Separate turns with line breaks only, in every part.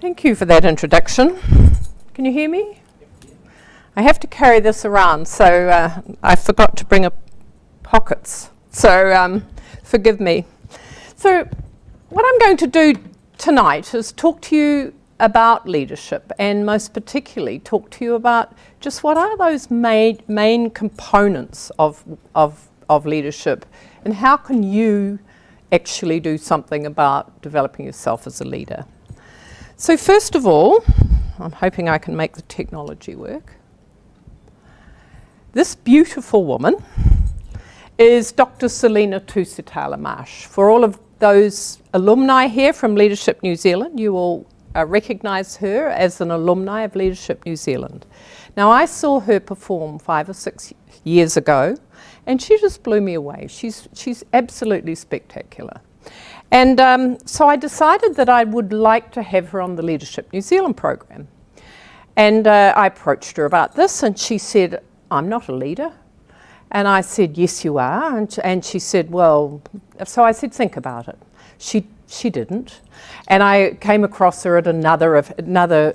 Thank you for that introduction. Can you hear me? I have to carry this around, so I forgot to bring up pockets, so forgive me. So what I'm going to do tonight is talk to you about leadership, and most particularly talk to you about just what are those main components of leadership, and how can you actually do something about developing yourself as a leader. So first of all, I'm hoping I can make the technology work. This beautiful woman is Dr. Selina Tusitala-Marsh. For all of those alumni here from Leadership New Zealand, you will recognise her as an alumni of Leadership New Zealand. Now, I saw her perform 5 or 6 years ago, and she just blew me away. She's absolutely spectacular. And so I decided that I would like to have her on the Leadership New Zealand program. And I approached her about this, and she said, "I'm not a leader." And I said, "Yes, you are." And she said, "Well," so I said, "Think about it." She didn't. And I came across her at another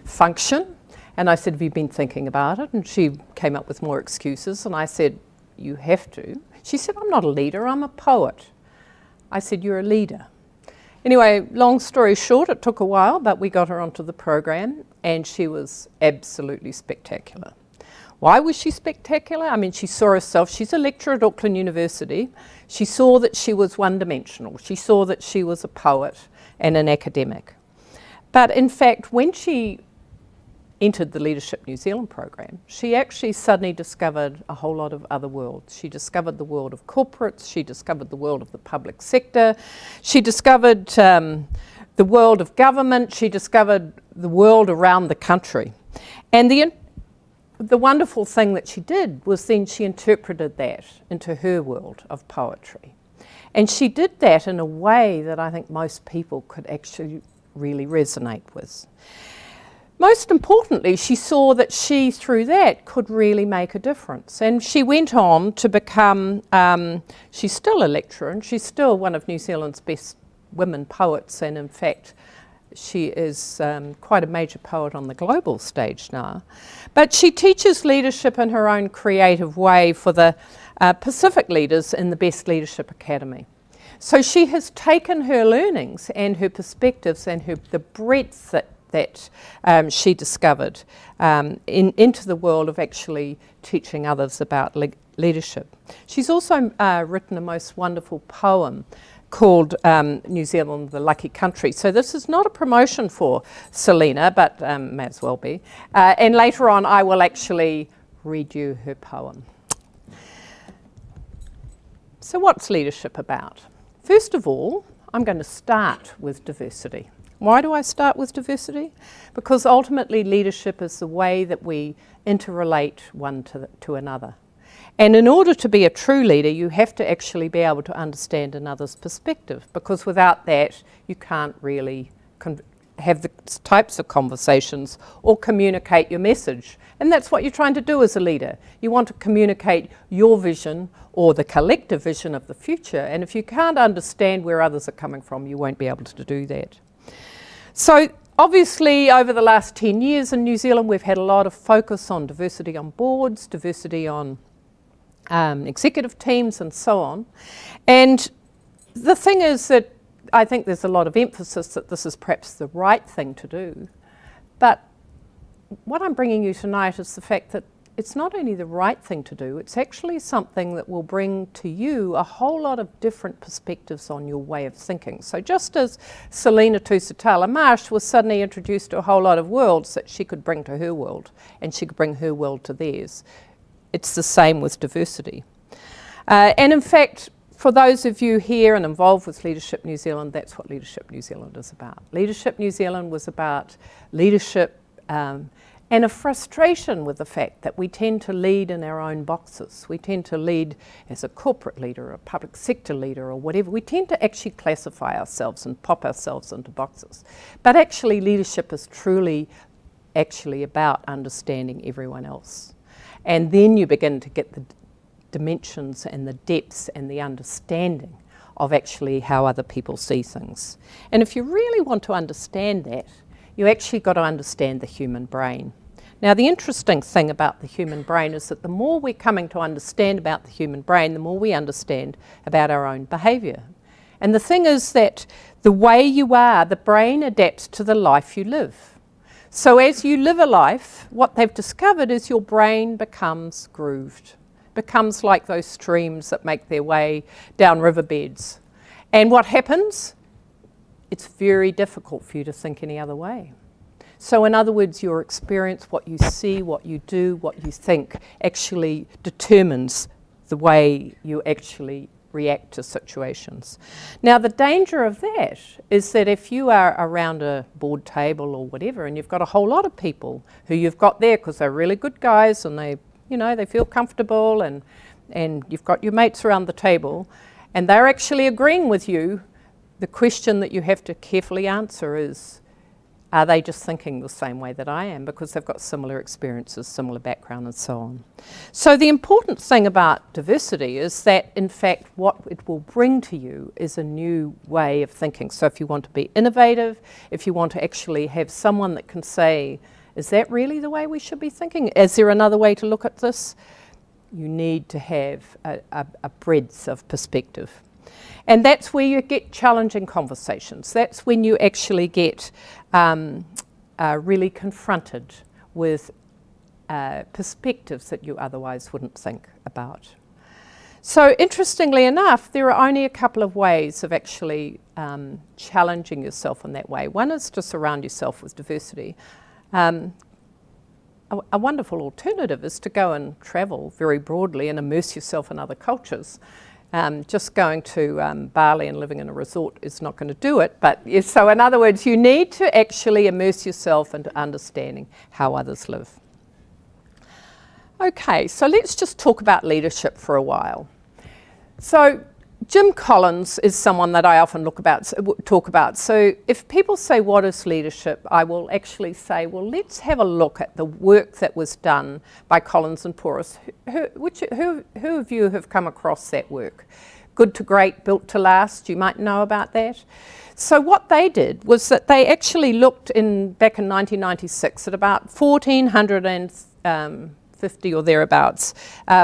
function, and I said, "Have you been thinking about it?" And she came up with more excuses, and I said, "You have to." She said, "I'm not a leader, I'm a poet." I said, "You're a leader." Anyway, long story short, it took a while, but we got her onto the program, and she was absolutely spectacular. Why was she spectacular? I mean, she saw herself, she's a lecturer at Auckland University. She saw that she was one-dimensional. She saw that she was a poet and an academic. But in fact, when she entered the Leadership New Zealand program, she actually suddenly discovered a whole lot of other worlds. She discovered the world of corporates, she discovered the world of the public sector, she discovered the world of government, she discovered the world around the country. And the wonderful thing that she did was then she interpreted that into her world of poetry. And she did that in a way that I think most people could actually really resonate with. Most importantly, she saw that she, through that, could really make a difference. And she went on to become, she's still a lecturer, and she's still one of New Zealand's best women poets, and in fact, she is quite a major poet on the global stage now. But she teaches leadership in her own creative way for the Pacific leaders in the Best Leadership Academy. So she has taken her learnings and her perspectives and the breadth that she discovered into the world of actually teaching others about leadership. She's also written a most wonderful poem called New Zealand, the Lucky Country. So this is not a promotion for Selina, but may as well be. And later on I will actually read you her poem. So what's leadership about? First of all, I'm going to start with diversity. Why do I start with diversity? Because ultimately leadership is the way that we interrelate one to another. And in order to be a true leader, you have to actually be able to understand another's perspective, because without that, you can't really have the types of conversations or communicate your message. And that's what you're trying to do as a leader. You want to communicate your vision or the collective vision of the future. And if you can't understand where others are coming from, you won't be able to do that. So obviously, over the last 10 years in New Zealand, we've had a lot of focus on diversity on boards, diversity on executive teams and so on. And the thing is that I think there's a lot of emphasis that this is perhaps the right thing to do. But what I'm bringing you tonight is the fact that it's not only the right thing to do, it's actually something that will bring to you a whole lot of different perspectives on your way of thinking. So just as Selina Tusitala-Marsh was suddenly introduced to a whole lot of worlds that she could bring to her world, and she could bring her world to theirs, it's the same with diversity. And in fact, for those of you here and involved with Leadership New Zealand, that's what Leadership New Zealand is about. Leadership New Zealand was about leadership and a frustration with the fact that we tend to lead in our own boxes. We tend to lead as a corporate leader, a public sector leader, or whatever. We tend to actually classify ourselves and pop ourselves into boxes. But actually, leadership is truly actually about understanding everyone else. And then you begin to get the dimensions and the depths and the understanding of actually how other people see things. And if you really want to understand that, you actually got to understand the human brain. Now, the interesting thing about the human brain is that the more we're coming to understand about the human brain, the more we understand about our own behaviour. And the thing is that the way you are, the brain adapts to the life you live. So as you live a life, what they've discovered is your brain becomes grooved, becomes like those streams that make their way down riverbeds. And what happens? It's very difficult for you to think any other way. So in other words, your experience, what you see, what you do, what you think, actually determines the way you actually react to situations. Now, the danger of that is that if you are around a board table or whatever, and you've got a whole lot of people who you've got there because they're really good guys and they, you know, they feel comfortable, and you've got your mates around the table and they're actually agreeing with you, the question that you have to carefully answer is, are they just thinking the same way that I am because they've got similar experiences, similar background and so on. So the important thing about diversity is that in fact what it will bring to you is a new way of thinking. So if you want to be innovative, if you want to actually have someone that can say, is that really the way we should be thinking? Is there another way to look at this? You need to have a breadth of perspective. And that's where you get challenging conversations. That's when you actually get really confronted with perspectives that you otherwise wouldn't think about. So interestingly enough, there are only a couple of ways of actually challenging yourself in that way. One is to surround yourself with diversity. A wonderful alternative is to go and travel very broadly and immerse yourself in other cultures. Just going to Bali and living in a resort is not going to do it. But so in other words, you need to actually immerse yourself into understanding how others live. Okay, so let's just talk about leadership for a while. So Jim Collins is someone that I often talk about. So if people say, what is leadership? I will actually say, well, let's have a look at the work that was done by Collins and Porras. Who of you have come across that work? Good to Great, Built to Last, you might know about that. So what they did was that they actually looked back in 1996 at about 1,450 or thereabouts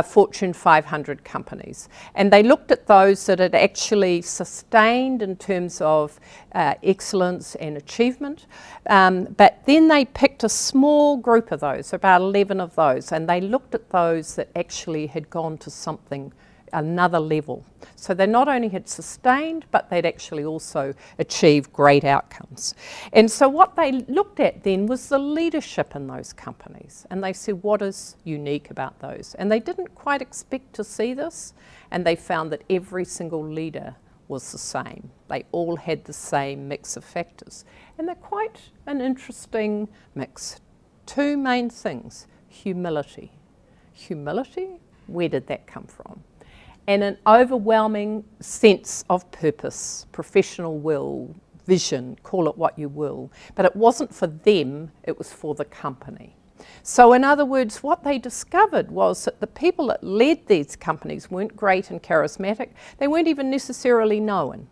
Fortune 500 companies, and they looked at those that had actually sustained in terms of excellence and achievement, but then they picked a small group of those, about 11 of those, and they looked at those that actually had gone to another level. So they not only had sustained, but they'd actually also achieved great outcomes. And so what they looked at then was the leadership in those companies. And they said, what is unique about those? And they didn't quite expect to see this. And they found that every single leader was the same. They all had the same mix of factors. And they're quite an interesting mix. Two main things: humility. Humility, where did that come from? And an overwhelming sense of purpose, professional will, vision, call it what you will. But it wasn't for them, it was for the company. So in other words, what they discovered was that the people that led these companies weren't great and charismatic. They weren't even necessarily known.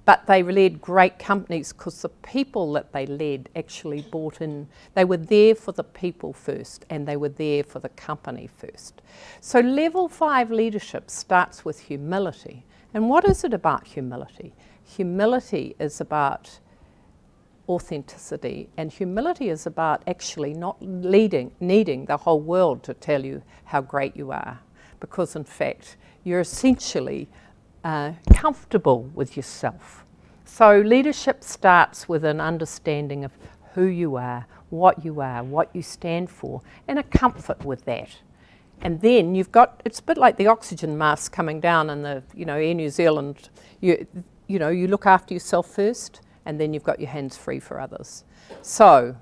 But they led great companies because the people that they led actually bought in. They were there for the people first, and they were there for the company first. So level 5 leadership starts with humility. And what is it about humility? Humility is about authenticity, and humility is about actually not needing the whole world to tell you how great you are, because in fact you're essentially comfortable with yourself. So leadership starts with an understanding of who you are, what you stand for, and a comfort with that. And then you've got, it's a bit like the oxygen mask coming down in the, Air New Zealand. You look after yourself first, and then you've got your hands free for others. So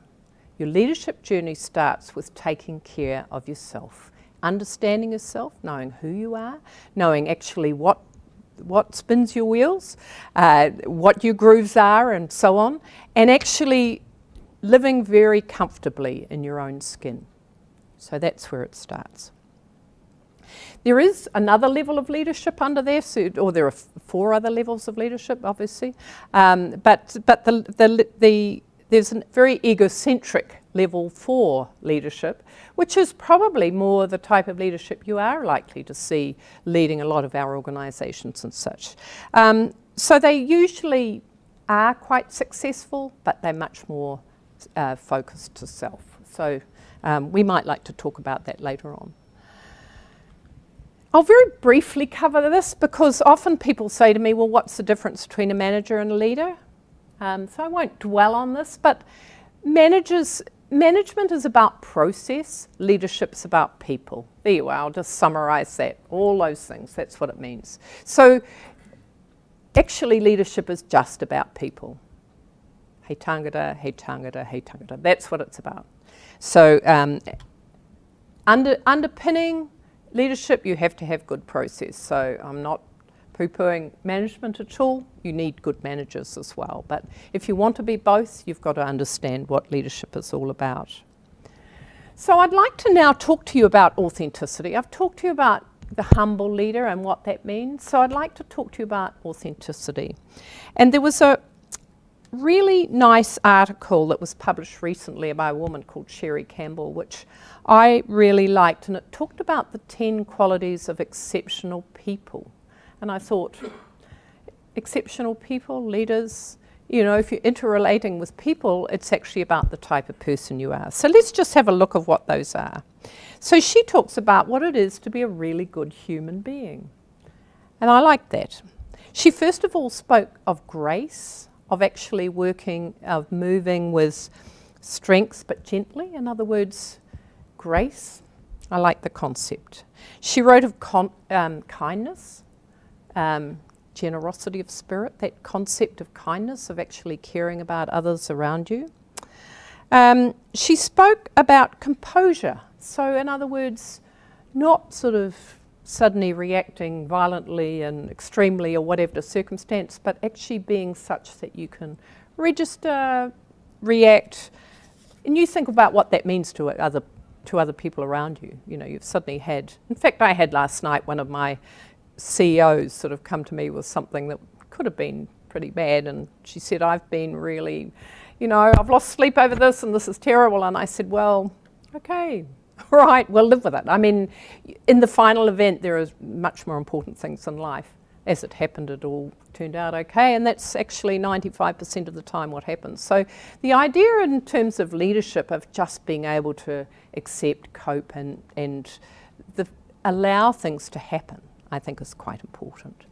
your leadership journey starts with taking care of yourself, understanding yourself, knowing who you are, knowing actually what spins your wheels, what your grooves are, and so on, and actually living very comfortably in your own skin. So that's where it starts. There is another level of leadership under there, or there are 4 other levels of leadership, obviously. But there's a very egocentric level 4 leadership, which is probably more the type of leadership you are likely to see leading a lot of our organisations and such. So they usually are quite successful, but they're much more focused to self. So we might like to talk about that later on. I'll very briefly cover this because often people say to me, well, what's the difference between a manager and a leader? So I won't dwell on this, but management is about process, leadership's about people. There you are, I'll just summarise that, all those things, that's what it means. So actually leadership is just about people. Hei tangata, hei tangata, hei tangata, that's what it's about. So underpinning leadership, you have to have good process. So I'm not poo-pooing management at all. You need good managers as well. But if you want to be both, you've got to understand what leadership is all about. So I'd like to now talk to you about authenticity. I've talked to you about the humble leader and what that means. So I'd like to talk to you about authenticity. And there was a really nice article that was published recently by a woman called Sherry Campbell, which I really liked, and it talked about the 10 qualities of exceptional people. And I thought, exceptional people, leaders, you know, if you're interrelating with people, it's actually about the type of person you are. So let's just have a look at what those are. So she talks about what it is to be a really good human being. And I like that. She first of all spoke of grace, of actually working, of moving with strength but gently. In other words, grace. I like the concept. She wrote of kindness, generosity of spirit, that concept of kindness, of actually caring about others around you. She spoke about composure. So in other words, not sort of suddenly reacting violently and extremely or whatever the circumstance, but actually being such that you can register, react, and you think about what that means to other people around you. You know, you've suddenly had, in fact, I had last night one of my CEOs sort of come to me with something that could have been pretty bad, and she said, I've been really, you know, I've lost sleep over this and this is terrible. And I said, well, okay, all right, we'll live with it. I mean, in the final event, there are much more important things in life. As it happened, it all turned out okay, and that's actually 95% of the time what happens. So the idea in terms of leadership of just being able to accept, cope, and allow things to happen, I think is quite important.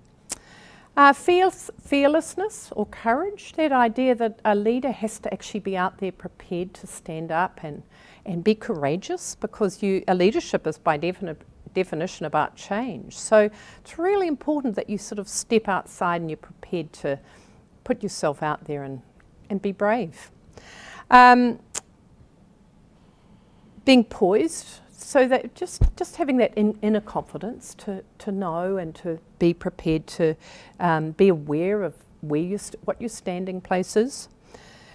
Fearlessness or courage, that idea that a leader has to actually be out there prepared to stand up and be courageous, because a leadership is by definition about change. So it's really important that you sort of step outside and you're prepared to put yourself out there and be brave. Being poised, so that just having that inner confidence to know and to be prepared to be aware of what your standing place is.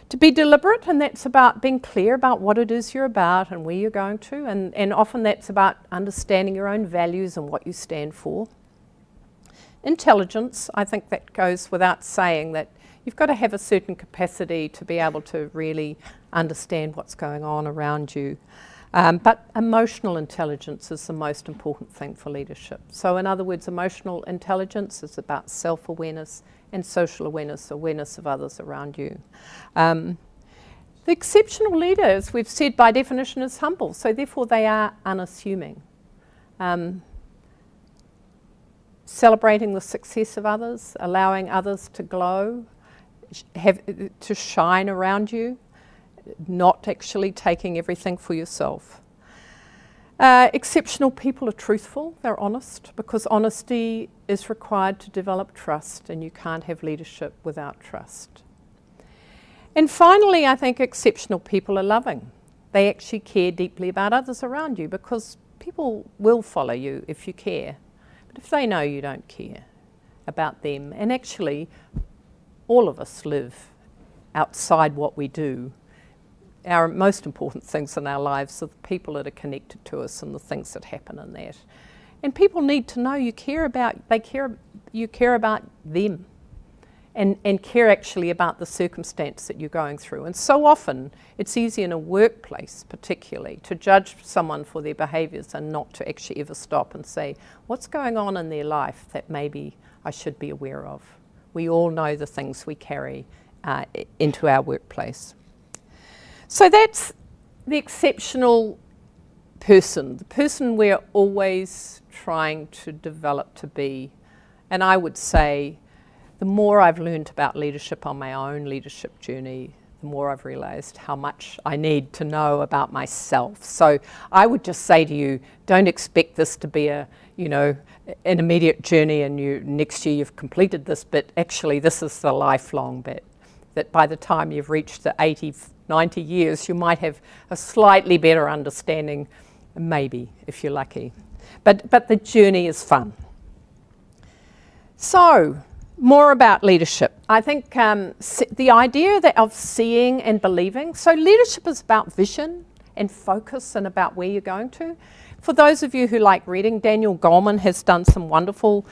To be deliberate, and that's about being clear about what it is you're about and where you're going to, and often that's about understanding your own values and what you stand for. Intelligence, I think that goes without saying, that you've got to have a certain capacity to be able to really understand what's going on around you. But emotional intelligence is the most important thing for leadership. So in other words, emotional intelligence is about self-awareness and social awareness, awareness of others around you. The exceptional leader, as we've said, by definition is humble, so therefore they are unassuming. Celebrating the success of others, allowing others to glow, to shine around you, not actually taking everything for yourself. Exceptional people are truthful, they're honest, because honesty is required to develop trust, and you can't have leadership without trust. And finally, I think exceptional people are loving. They actually care deeply about others around you, because people will follow you if you care. But if they know you don't care about them, and actually all of us live outside what we do, our most important things in our lives are the people that are connected to us and the things that happen in that. And people need to know you care about them and care actually about the circumstance that you're going through. And so often it's easy in a workplace particularly to judge someone for their behaviours and not to actually ever stop and say, what's going on in their life that maybe I should be aware of? We all know the things we carry into our workplace. So that's the exceptional person, the person we're always trying to develop to be. And I would say the more I've learned about leadership on my own leadership journey, the more I've realised how much I need to know about myself. So I would just say to you, don't expect this to be an immediate journey and next year you've completed this bit. Actually, this is the lifelong bit, that by the time you've reached the 80, 90 years, you might have a slightly better understanding, maybe, if you're lucky. But the journey is fun. So, more about leadership. I think the idea of seeing and believing. So leadership is about vision and focus and about where you're going to. For those of you who like reading, Daniel Goleman has done some wonderful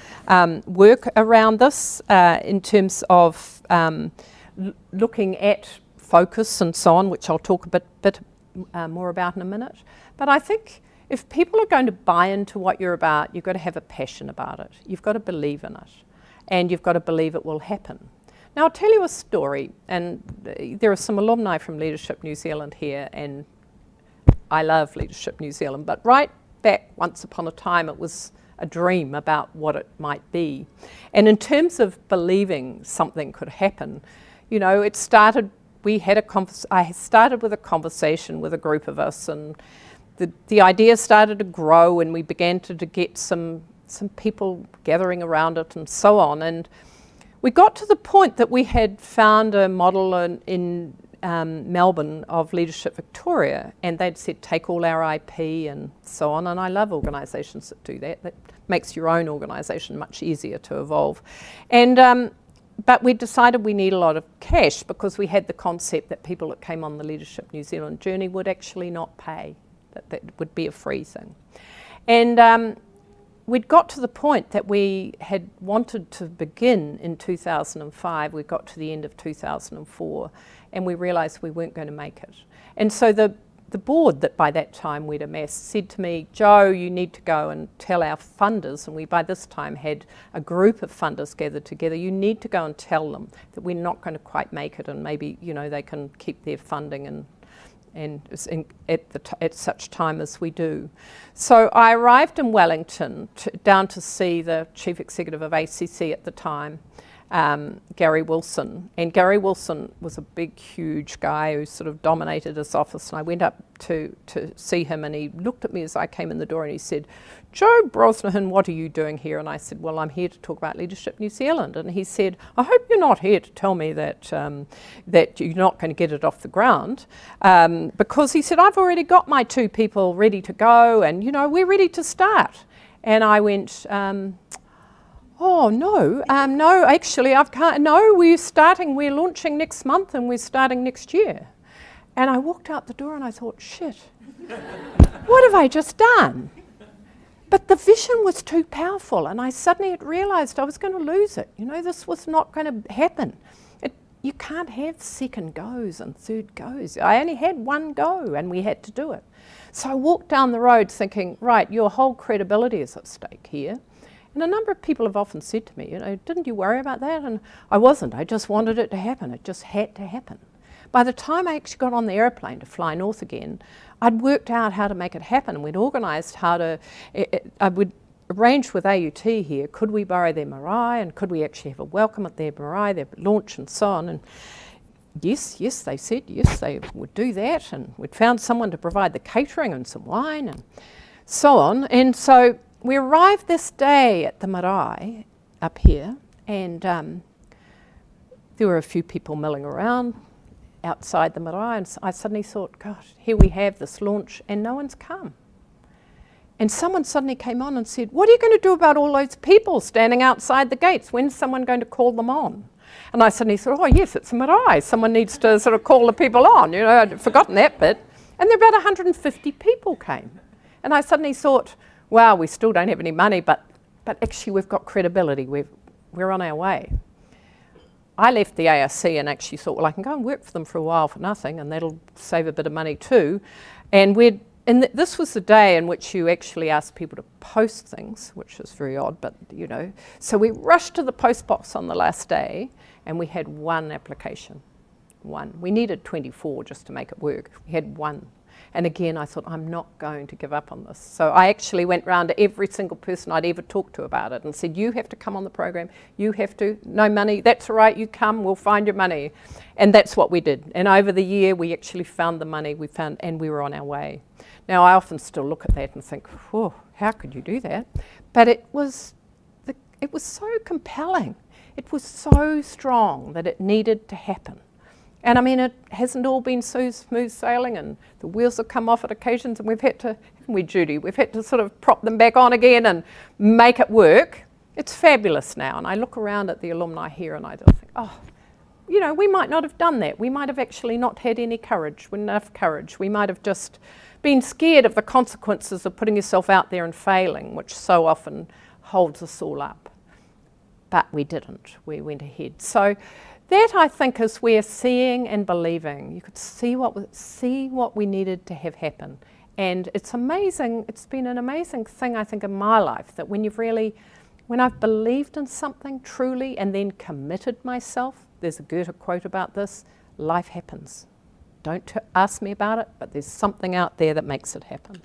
work around this in terms of looking at focus and so on, which I'll talk a bit more about in a minute. But I think if people are going to buy into what you're about, you've got to have a passion about it. You've got to believe in it. And you've got to believe it will happen. Now I'll tell you a story, and there are some alumni from Leadership New Zealand here, and I love Leadership New Zealand, but right back once upon a time it was a dream about what it might be. And in terms of believing something could happen, it started, I started with a conversation with a group of us, and the idea started to grow, and we began to get some people gathering around it and so on. And we got to the point that we had found a model in Melbourne of Leadership Victoria, and they'd said take all our IP and so on. And I love organisations that do that. That makes your own organisation much easier to evolve. And but we decided we need a lot of cash because we had the concept that people that came on the Leadership New Zealand journey would actually not pay, that would be a free thing. And we'd got to the point that we had wanted to begin in 2005. We got to the end of 2004 and we realised we weren't going to make it. And so the board that by that time we'd amassed said to me, Jo, you need to go and tell our funders, and we by this time had a group of funders gathered together, you need to go and tell them that we're not going to quite make it, and maybe they can keep their funding and at such time as we do. So I arrived in Wellington down to see the chief executive of ACC at the time, Gary Wilson. And Gary Wilson was a big, huge guy who sort of dominated his office. And I went up to see him, and he looked at me as I came in the door and he said, Jo Brosnahan, what are you doing here? And I said, well, I'm here to talk about Leadership New Zealand. And he said, I hope you're not here to tell me that that you're not going to get it off the ground. Because he said, I've already got my 2 people ready to go, and we're ready to start. And I went, oh no, no, actually we're launching next month and we're starting next year. And I walked out the door and I thought, shit, what have I just done? But the vision was too powerful, and I suddenly had realised I was going to lose it. This was not going to happen. You can't have second goes and third goes. I only had one go and we had to do it. So I walked down the road thinking, right, your whole credibility is at stake here. And a number of people have often said to me, didn't you worry about that? And I wasn't. I just wanted it to happen. It just had to happen. By the time I actually got on the aeroplane to fly north again, I'd worked out how to make it happen, and we'd organised how to, I would arrange with AUT here, could we borrow their marae, and could we actually have a welcome at their marae, their launch and so on. And yes, they said, yes, they would do that, and we'd found someone to provide the catering and some wine and so on. And so we arrived this day at the marae up here, and there were a few people milling around outside the marae, and I suddenly thought, gosh, here we have this launch and no one's come. And someone suddenly came on and said, what are you going to do about all those people standing outside the gates? When's someone going to call them on? And I suddenly thought, oh yes, it's a marae. Someone needs to sort of call the people on. I'd forgotten that bit. And there about 150 people came. And I suddenly thought, wow, we still don't have any money, but actually we've got credibility, we're on our way. I left the ARC and actually thought, well, I can go and work for them for a while for nothing, and that'll save a bit of money too. And this was the day in which you actually asked people to post things, which is very odd, but you know. So we rushed to the post box on the last day, and we had one application. One. We needed 24 just to make it work. We had one. And again, I thought, I'm not going to give up on this. So I actually went round to every single person I'd ever talked to about it and said, you have to come on the program. You have to. No money. That's all right. You come. We'll find your money. And that's what we did. And over the year, we actually found the money. And we were on our way. Now, I often still look at that and think, oh, how could you do that? But it was so compelling. It was so strong that it needed to happen. And I mean, it hasn't all been so smooth sailing, and the wheels have come off at occasions, and we've had to, haven't we, Judy? We've had to sort of prop them back on again and make it work. It's fabulous now, and I look around at the alumni here and I just think, oh, you know, we might not have done that. We might have actually not had any courage, enough courage. We might have just been scared of the consequences of putting yourself out there and failing, which so often holds us all up. But we didn't. We went ahead. So that, I think, is where seeing and believing. You could see what we needed to have happen. And it's amazing, it's been an amazing thing, I think, in my life, that when I've believed in something truly and then committed myself, there's a Goethe quote about this, life happens. Don't ask me about it, but there's something out there that makes it happen.